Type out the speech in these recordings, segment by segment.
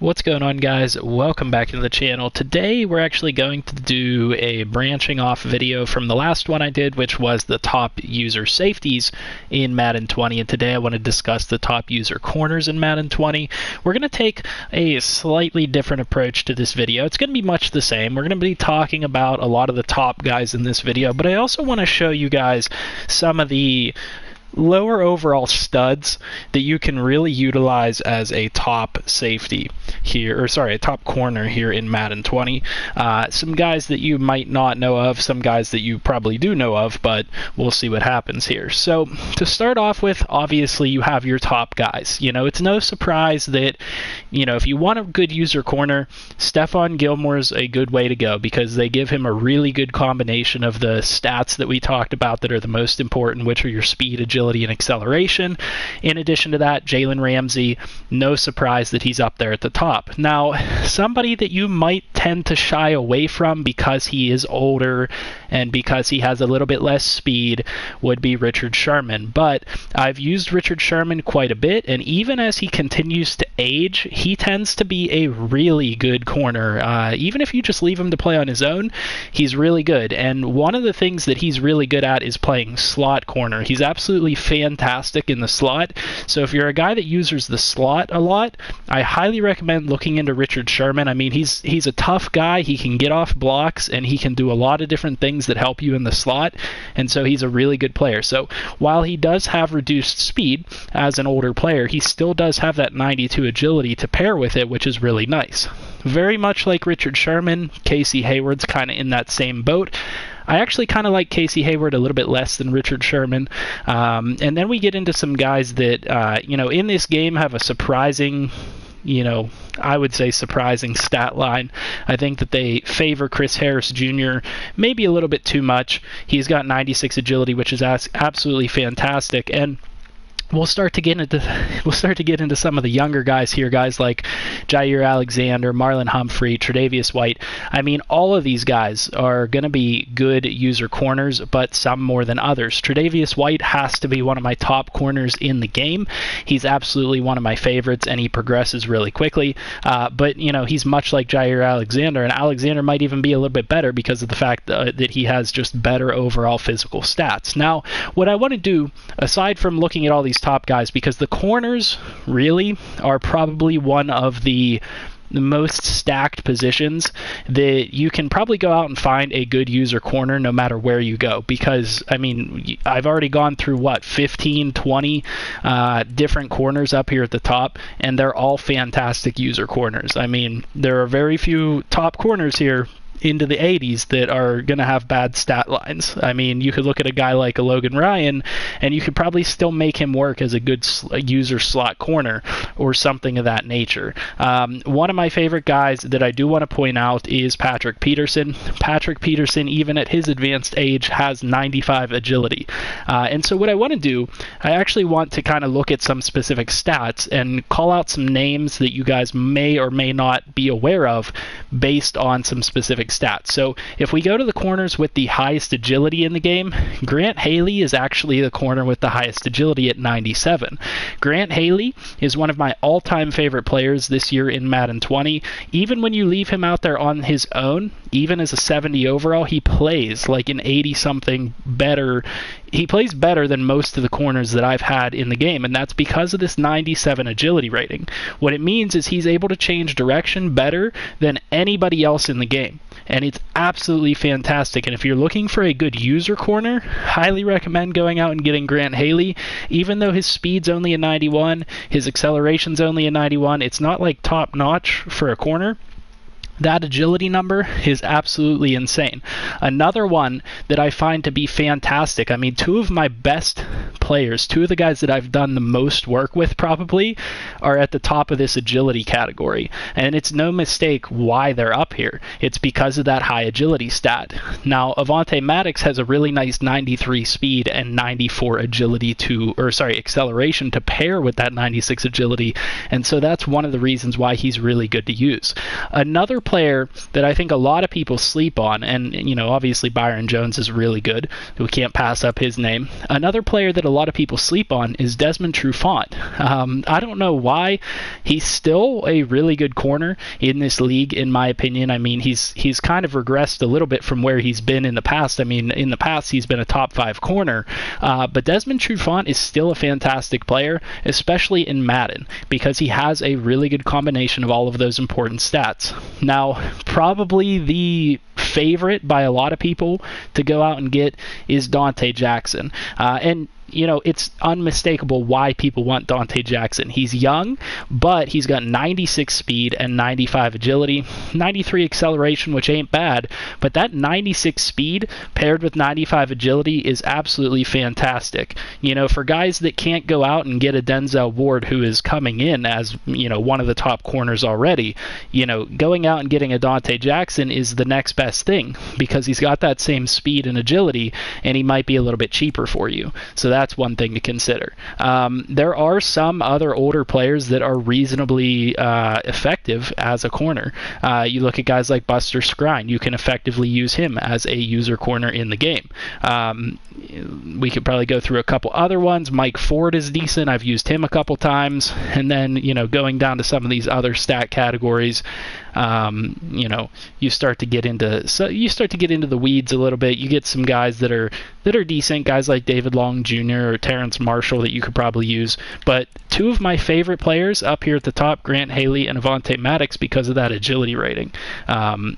What's going on, guys? Welcome back to the channel. Today we're actually going to do a branching off video from the last one I did, which was the top user safeties in Madden 20, and today I want to discuss the top user corners in Madden 20. We're going to take a slightly different approach to this video. It's going to be much the same. We're going to be talking about a lot of the top guys in this video, but I also want to show you guys some of the lower overall studs that you can really utilize as a top safety here, or sorry, a top corner here in Madden 20. Some guys that you might not know of, some guys that you probably do know of, but we'll see what happens here. So to start off with, obviously you have your top guys. You know, it's no surprise that, you know, if you want a good user corner, Stephon Gilmore's a good way to go because they give him a really good combination of the stats that we talked about that are the most important, which are your speed, agility, and acceleration. In addition to that, Jalen Ramsey, no surprise that he's up there at the top. Now, somebody that you might tend to shy away from because he is older and because he has a little bit less speed would be Richard Sherman. But I've used Richard Sherman quite a bit, and even as he continues to age, he tends to be a really good corner. Even if you just leave him to play on his own, he's really good. And one of the things that he's really good at is playing slot corner. He's absolutely fantastic in the slot. So if you're a guy that uses the slot a lot, I highly recommend looking into Richard Sherman. I mean, he's a tough guy. He can get off blocks, and he can do a lot of different things that help you in the slot, and so he's a really good player. So while he does have reduced speed as an older player, he still does have that 92 agility to pair with it, which is really nice. Very much like Richard Sherman, Casey Hayward's kind of in that same boat. I actually kind of like Casey Hayward a little bit less than Richard Sherman. And then we get into some guys that, you know, in this game have a surprising, you know, I would say surprising stat line. I think that they favor Chris Harris Jr. maybe a little bit too much. He's got 96 agility, which is absolutely fantastic. And we'll start to get into some of the younger guys here, guys like Jair Alexander, Marlon Humphrey, Tre'Davious White. I mean, all of these guys are going to be good user corners, but some more than others. Tre'Davious White has to be one of my top corners in the game. He's absolutely one of my favorites, and he progresses really quickly. But, you know, he's much like Jair Alexander, and Alexander might even be a little bit better because of the fact that he has just better overall physical stats. Now, what I want to do, aside from looking at all these top guys, because the corners really are probably one of the most stacked positions that you can probably go out and find a good user corner no matter where you go, because I mean, I've already gone through 15, 20 different corners up here at the top, and they're all fantastic user corners. I mean, there are very few top corners here into the 80s that are going to have bad stat lines. I mean, you could look at a guy like a Logan Ryan, and you could probably still make him work as a good user slot corner or something of that nature. One of my favorite guys that I do want to point out is Patrick Peterson. Patrick Peterson, even at his advanced age, has 95 agility. And so what I want to do, I actually want to kind of look at some specific stats and call out some names that you guys may or may not be aware of based on some specific stats. So if we go to the corners with the highest agility in the game, Grant Haley is actually the corner with the highest agility at 97. Grant Haley is one of my all-time favorite players this year in Madden 20. Even when you leave him out there on his own, even as a 70 overall, he plays like an 80-something better. He plays better than most of the corners that I've had in the game, and that's because of this 97 agility rating. What it means is he's able to change direction better than anybody else in the game, and it's absolutely fantastic. And if you're looking for a good user corner, highly recommend going out and getting Grant Haley. Even though his speed's only a 91, his acceleration's only a 91, it's not like top notch for a corner. That agility number is absolutely insane. Another one that I find to be fantastic, I mean, two of my best players, two of the guys that I've done the most work with probably, are at the top of this agility category. And it's no mistake why they're up here. It's because of that high agility stat. Now, Avonte Maddox has a really nice 93 speed and 94 agility acceleration to pair with that 96 agility. And so that's one of the reasons why he's really good to use. Another player that I think a lot of people sleep on, and obviously Byron Jones is really good. We can't pass up his name. Another player that a lot of people sleep on is Desmond Trufant. I don't know why. He's still a really good corner in this league, in my opinion. I mean, he's kind of regressed a little bit from where he's been in the past. I mean, in the past, he's been a top 5 corner, but Desmond Trufant is still a fantastic player, especially in Madden, because he has a really good combination of all of those important stats. Now, probably the favorite by a lot of people to go out and get is Dante Jackson. And it's unmistakable why people want Dante Jackson. He's young, but he's got 96 speed and 95 agility, 93 acceleration, which ain't bad, but that 96 speed paired with 95 agility is absolutely fantastic. For guys that can't go out and get a Denzel Ward, who is coming in as, one of the top corners already, going out and getting a Dante Jackson is the next best thing, because he's got that same speed and agility, and he might be a little bit cheaper for you. So that's one thing to consider. There are some other older players that are reasonably effective as a corner. You look at guys like Buster Skrine. You can effectively use him as a user corner in the game. We could probably go through a couple other ones. Mike Ford is decent. I've used him a couple times. And then, going down to some of these other stat categories, you start to get into the weeds a little bit. You get some guys that are decent, guys like David Long Jr. or Terrence Marshall that you could probably use. But two of my favorite players up here at the top, Grant Haley and Avonte Maddox, because of that agility rating.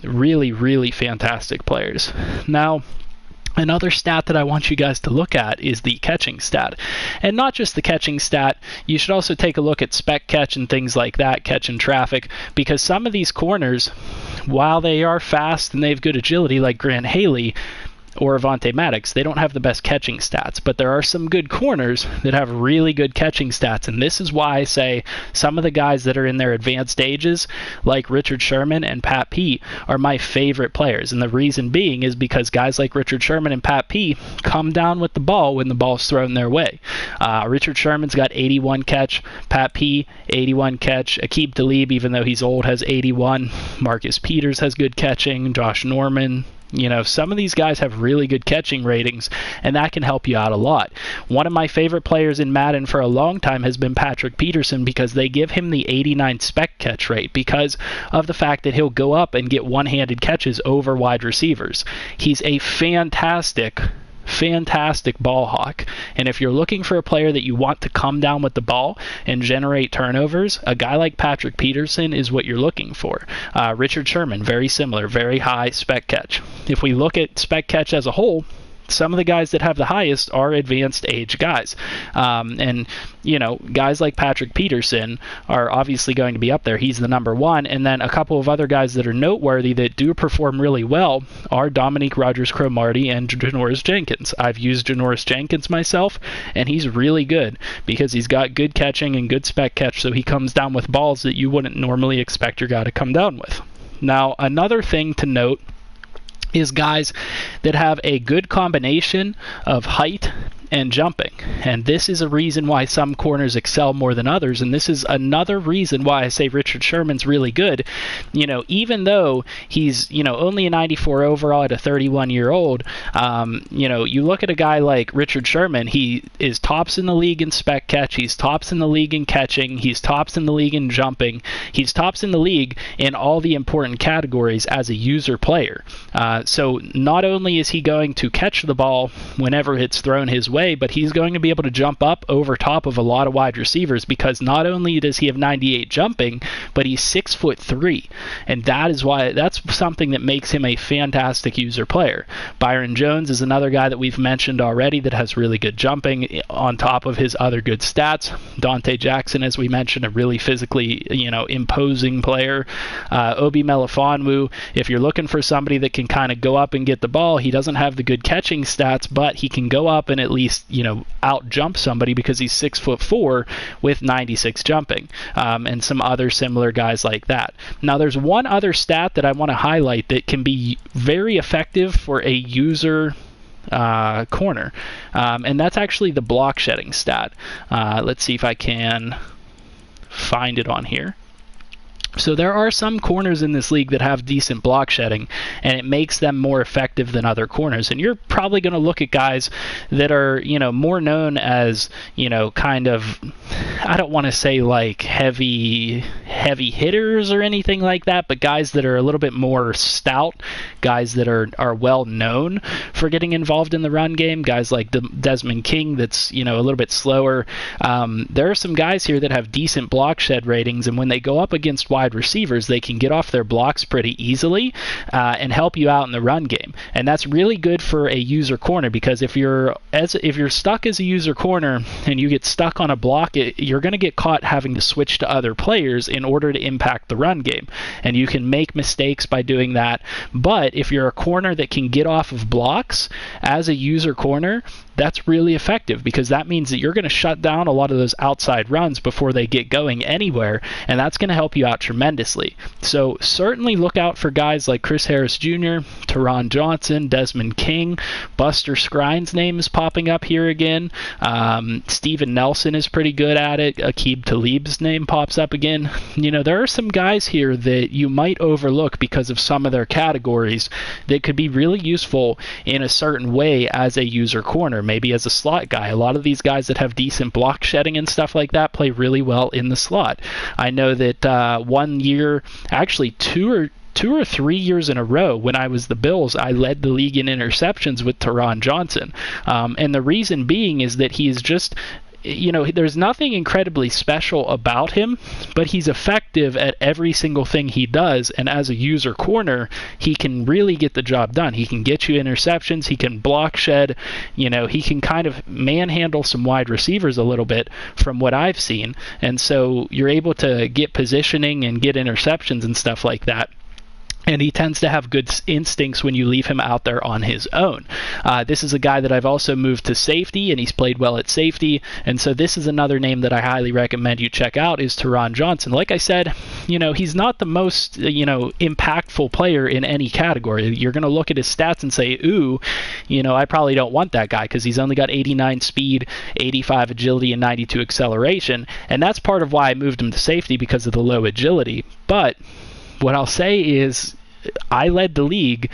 Really, really fantastic players. Now, another stat that I want you guys to look at is the catching stat. And not just the catching stat, you should also take a look at spec catch and things like that, catch in traffic, because some of these corners, while they are fast and they have good agility like Grant Haley or Avonte Maddox, they don't have the best catching stats, but there are some good corners that have really good catching stats, and this is why I say some of the guys that are in their advanced ages, like Richard Sherman and Pat P, are my favorite players, and the reason being is because guys like Richard Sherman and Pat P come down with the ball when the ball's thrown their way. Richard Sherman's got 81 catch, Pat P, 81 catch, Aqib Talib, even though he's old, has 81, Marcus Peters has good catching, Josh Norman. Some of these guys have really good catching ratings, and that can help you out a lot. One of my favorite players in Madden for a long time has been Patrick Peterson, because they give him the 89 spec catch rate because of the fact that he'll go up and get one-handed catches over wide receivers. He's a fantastic ball hawk, and if you're looking for a player that you want to come down with the ball and generate turnovers, a guy like Patrick Peterson is what you're looking for. Richard Sherman, very similar, very high spec catch. If we look at spec catch as a whole, some of the guys that have the highest are advanced age guys. And guys like Patrick Peterson are obviously going to be up there. He's the number one. And then a couple of other guys that are noteworthy that do perform really well are Dominique Rodgers-Cromartie and Janoris Jenkins. I've used Janoris Jenkins myself, and he's really good because he's got good catching and good spec catch, so he comes down with balls that you wouldn't normally expect your guy to come down with. Now, another thing to note is guys that have a good combination of height and jumping. And this is a reason why some corners excel more than others, and this is another reason why I say Richard Sherman's really good. Even though he's, only a 94 overall at a 31-year-old, you look at a guy like Richard Sherman, he is tops in the league in spec catch, he's tops in the league in catching, he's tops in the league in jumping, he's tops in the league in all the important categories as a user player. So not only is he going to catch the ball whenever it's thrown his way, but he's going to be able to jump up over top of a lot of wide receivers, because not only does he have 98 jumping, but he's 6'3", and that's something that makes him a fantastic user player. Byron Jones is another guy that we've mentioned already that has really good jumping on top of his other good stats. Dante Jackson, as we mentioned, a really physically imposing player. Obi Melifonwu, if you're looking for somebody that can kind of go up and get the ball, he doesn't have the good catching stats, but he can go up and at least out jump somebody because he's 6'4" with 96 jumping, and some other similar guys like that. Now, there's one other stat that I want to highlight that can be very effective for a user corner, and that's actually the block shedding stat. Let's see if I can find it on here. So there are some corners in this league that have decent block shedding, and it makes them more effective than other corners. And you're probably going to look at guys that are, more known as, kind of, I don't want to say like heavy hitters or anything like that, but guys that are a little bit more stout, guys that are well known for getting involved in the run game, guys like Desmond King that's, a little bit slower. There are some guys here that have decent block shed ratings, and when they go up against wide receivers, they can get off their blocks pretty easily and help you out in the run game. And that's really good for a user corner, because if you're stuck as a user corner and you get stuck on a block, you're going to get caught having to switch to other players in order to impact the run game. And you can make mistakes by doing that. But if you're a corner that can get off of blocks as a user corner, that's really effective, because that means that you're going to shut down a lot of those outside runs before they get going anywhere, and that's going to help you out tremendously. So certainly look out for guys like Chris Harris Jr., Taron Johnson, Desmond King. Buster Skrine's name is popping up here again. Steven Nelson is pretty good at it. Aqib Talib's name pops up again. There are some guys here that you might overlook because of some of their categories that could be really useful in a certain way as a user corner. Maybe as a slot guy. A lot of these guys that have decent block shedding and stuff like that play really well in the slot. I know that 1 year, actually two or 3 years in a row, when I was the Bills, I led the league in interceptions with Taron Johnson. And the reason being is that he is just, there's nothing incredibly special about him, but he's effective at every single thing he does. And as a user corner, he can really get the job done. He can get you interceptions. He can block shed. He can kind of manhandle some wide receivers a little bit from what I've seen. And so you're able to get positioning and get interceptions and stuff like that. And he tends to have good instincts when you leave him out there on his own. This is a guy that I've also moved to safety, and he's played well at safety. And so this is another name that I highly recommend you check out, is Taron Johnson. Like I said, he's not the most, impactful player in any category. You're going to look at his stats and say, ooh, I probably don't want that guy, because he's only got 89 speed, 85 agility, and 92 acceleration. And that's part of why I moved him to safety, because of the low agility. But what I'll say is, I led the league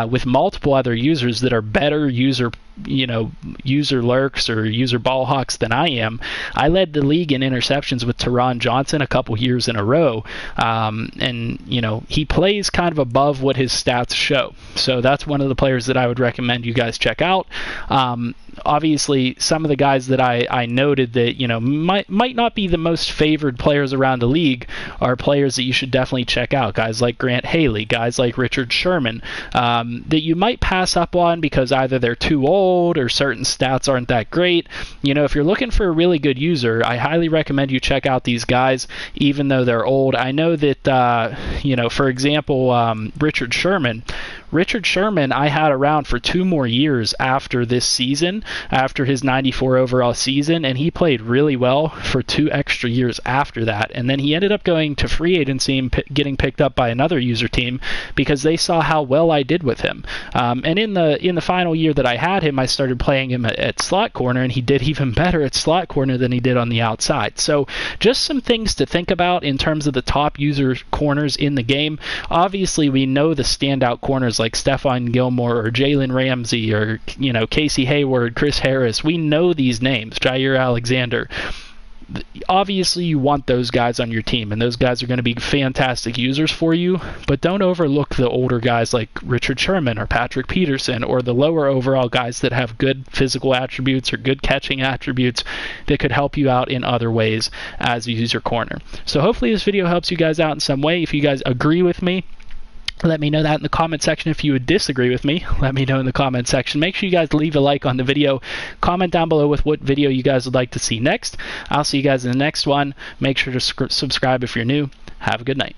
with multiple other users that are better user lurks or user ball hawks than I am. I led the league in interceptions with Taron Johnson a couple years in a row. And he plays kind of above what his stats show. So that's one of the players that I would recommend you guys check out. Obviously, some of the guys that I noted that, might not be the most favored players around the league are players that you should definitely check out. Guys like Grant Haley, guys like Richard Sherman, that you might pass up on because either they're too old or certain stats aren't that great. If you're looking for a really good user, I highly recommend you check out these guys, even though they're old. I know that, for example, Richard Sherman I had around for 2 more years after this season, after his 94 overall season, and he played really well for 2 extra years after that. And then he ended up going to free agency and getting picked up by another user team because they saw how well I did with him. And in the final year that I had him, I started playing him at slot corner, and he did even better at slot corner than he did on the outside. So just some things to think about in terms of the top user corners in the game. Obviously, we know the standout corners like Stephon Gilmore or Jalen Ramsey or Casey Hayward, Chris Harris. We know these names, Jair Alexander. Obviously, you want those guys on your team, and those guys are going to be fantastic users for you, but don't overlook the older guys like Richard Sherman or Patrick Peterson, or the lower overall guys that have good physical attributes or good catching attributes that could help you out in other ways as a user corner. So hopefully this video helps you guys out in some way. If you guys agree with me, let me know that in the comment section. If you would disagree with me, let me know in the comment section. Make sure you guys leave a like on the video. Comment down below with what video you guys would like to see next. I'll see you guys in the next one. Make sure to subscribe if you're new. Have a good night.